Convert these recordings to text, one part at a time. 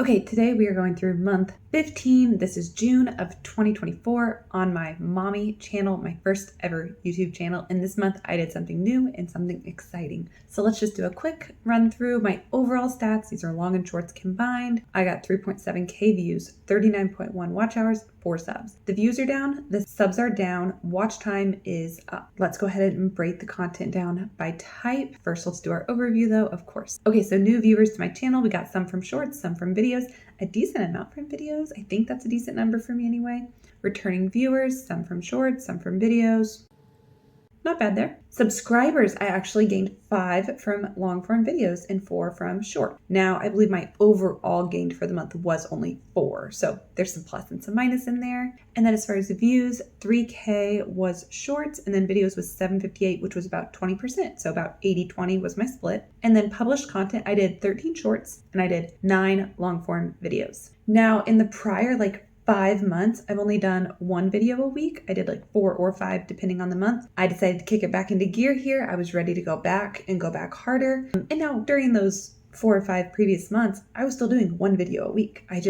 Okay, today we are going through month 15. This is June of 2024 on my mommy channel, my first ever YouTube channel. And this month I did something new and something exciting. So let's just do a quick run through my overall stats. These are long and shorts combined. I got 3.7K views, 39.1 watch hours, 4 subs. The views are down, the subs are down, watch time is up. Let's go ahead and break the content down by type. First, let's do our overview though, of course. Okay, so new viewers to my channel. We got some from shorts, some from videos, a decent amount from videos. I think that's a decent number for me anyway. Returning viewers, some from shorts, some from videos. Not bad there. Subscribers, I actually gained 5 from long form videos and 4 from short. Now, I believe my overall gained for the month was only 4. So there's some plus and some minus in there. And then as far as the views, 3K was shorts and then videos was 758, which was about 20%. So about 80-20 was my split. And then published content, I did 13 shorts and I did 9 long form videos. Now in the prior 5 months, I've only done 1 video a week. I did 4 or 5 depending on the month. I decided to kick it back into gear here. I was ready to go back and go back harder. And now during those 4 or 5 previous months, I was still doing 1 video a week. I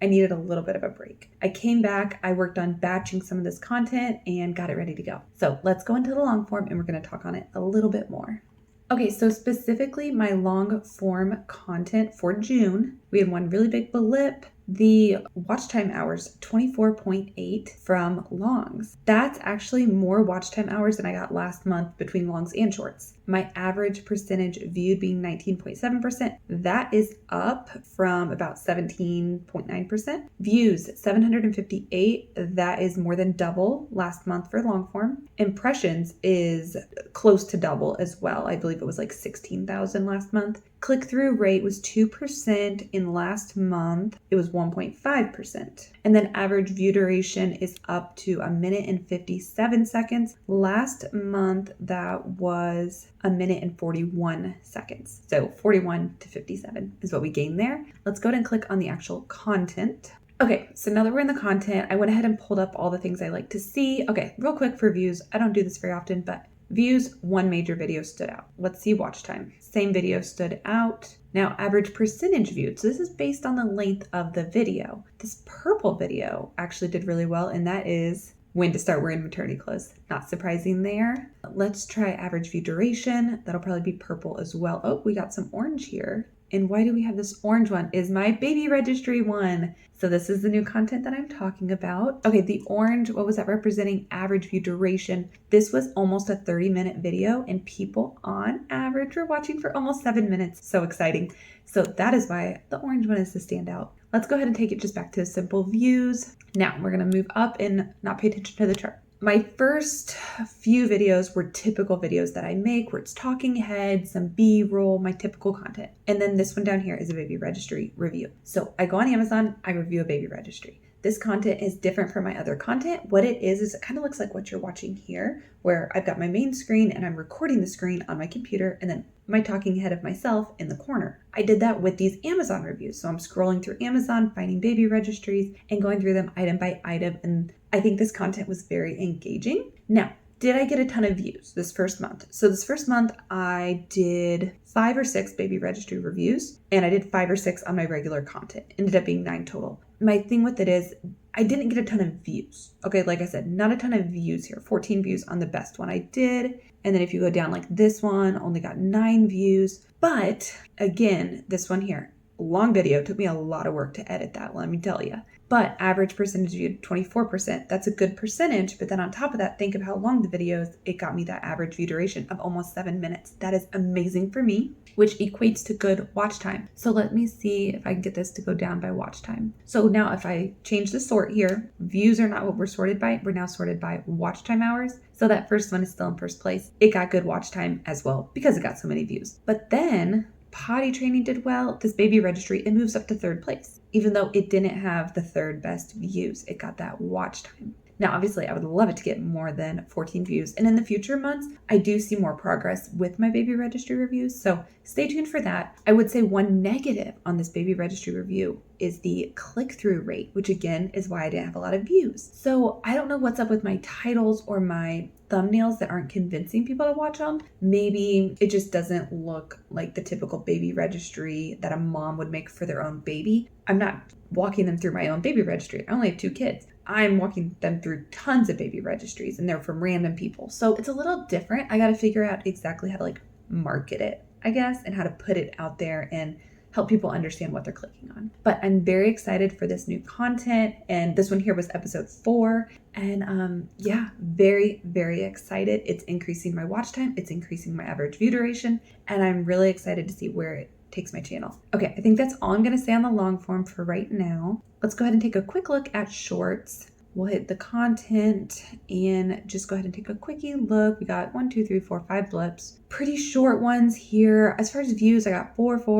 needed a little bit of a break. I came back, I worked on batching some of this content and got it ready to go. So let's go into the long form and we're going to talk on it a little bit more. Okay, so specifically my long form content for June, we had one really big blip. The watch time hours, 24.8 from longs. That's actually more watch time hours than I got last month between longs and shorts. My average percentage viewed being 19.7%. That is up from about 17.9%. Views, 758. That is more than double last month for long form. Impressions is close to double as well. I believe it was 16,000 last month. Click-through rate was 2% in last month. It was 1.5%. And then average view duration is up to 1 minute and 57 seconds. Last month, that was 1 minute and 41 seconds. So 41 to 57 is what we gained there. Let's go ahead and click on the actual content. Okay, so now that we're in the content, I went ahead and pulled up all the things I like to see. Okay, real quick for views. I don't do this very often, but views, 1 major video stood out. Let's see watch time. Same video stood out. Now, average percentage viewed. So this is based on the length of the video. This purple video actually did really well, and that is when to start wearing maternity clothes. Not surprising there. Let's try average view duration. That'll probably be purple as well. Oh, we got some orange here. And why do we have this orange one? Is my baby registry one. So this is the new content that I'm talking about. Okay, the orange, what was that representing? Average view duration. This was almost a 30-minute video and people on average were watching for almost 7 minutes. So exciting. So that is why the orange one is the standout. Let's go ahead and take it just back to simple views. Now we're gonna move up and not pay attention to the chart. My first few videos were typical videos that I make where it's talking heads, some B-roll, my typical content. And then this one down here is a baby registry review. So I go on Amazon, I review a baby registry. This content is different from my other content. What it is it kind of looks like what you're watching here, where I've got my main screen and I'm recording the screen on my computer and then my talking head of myself in the corner. I did that with these Amazon reviews. So I'm scrolling through Amazon, finding baby registries and going through them item by item. And I think this content was very engaging. Now, did I get a ton of views this first month? So this first month I did 5 or 6 baby registry reviews and I did 5 or 6 on my regular content. Ended up being 9 total. My thing with it is I didn't get a ton of views. Okay, like I said, not a ton of views here. 14 views on the best one I did. And then if you go down like this one, only got 9 views. But again, this one here, long video, took me a lot of work to edit that, let me tell you. But average percentage viewed, 24%. That's a good percentage. But then on top of that, think of how long the video is. It got me that average view duration of almost 7 minutes. That is amazing for me, which equates to good watch time. So let me see if I can get this to go down by watch time. So now if I change the sort here, views are not what we're sorted by. We're now sorted by watch time hours. So that first one is still in first place. It got good watch time as well because it got so many views. But then potty training did well. This baby registry, it moves up to 3rd place. Even though it didn't have the 3rd best views, it got that watch time. Now, obviously, I would love it to get more than 14 views. And in the future months, I do see more progress with my baby registry reviews. So stay tuned for that. I would say one negative on this baby registry review is the click-through rate, which again is why I didn't have a lot of views. So I don't know what's up with my titles or my thumbnails that aren't convincing people to watch them. Maybe it just doesn't look like the typical baby registry that a mom would make for their own baby. I'm not walking them through my own baby registry. I only have 2 kids. I'm walking them through tons of baby registries and they're from random people. So it's a little different. I got to figure out exactly how to market it, I guess, and how to put it out there and help people understand what they're clicking on. But I'm very excited for this new content. And this one here was episode 4. And yeah, very, very excited. It's increasing my watch time. It's increasing my average view duration. And I'm really excited to see where it takes my channel. Okay, I think that's all I'm going to say on the long form for right now. Let's go ahead and take a quick look at shorts. We'll hit the content and just go ahead and take a quickie look. We got 1, 2, 3, 4, 5 blips. Pretty short ones here. As far as views, I got 4. 5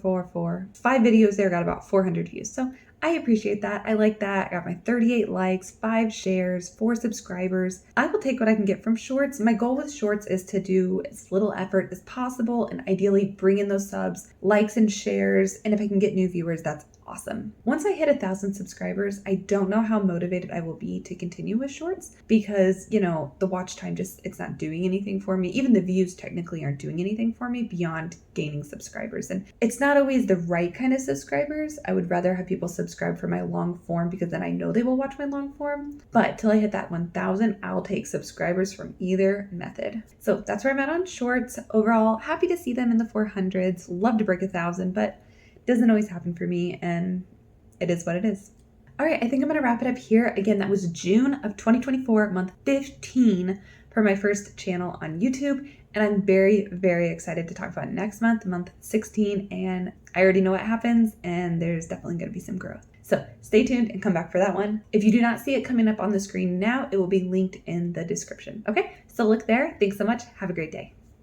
videos there, got about 400 views. So I appreciate that. I like that. I got my 38 likes, 5 shares, 4 subscribers. I will take what I can get from shorts. My goal with shorts is to do as little effort as possible and ideally bring in those subs, likes, and shares. And if I can get new viewers, that's awesome. Once I hit 1,000 subscribers, I don't know how motivated I will be to continue with shorts because, the watch time it's not doing anything for me. Even the views technically aren't doing anything for me beyond gaining subscribers. And it's not always the right kind of subscribers. I would rather have people subscribe for my long form because then I know they will watch my long form. But till I hit that 1,000, I'll take subscribers from either method. So that's where I'm at on shorts. Overall, happy to see them in the 400s. Love to break 1,000, but doesn't always happen for me, and it is what it is. All right, I think I'm going to wrap it up here. Again, that was June of 2024, month 15 for my first channel on YouTube, and I'm very, very excited to talk about next month, month 16, and I already know what happens, and there's definitely going to be some growth. So stay tuned and come back for that one. If you do not see it coming up on the screen now, it will be linked in the description. Okay, so look there. Thanks so much. Have a great day.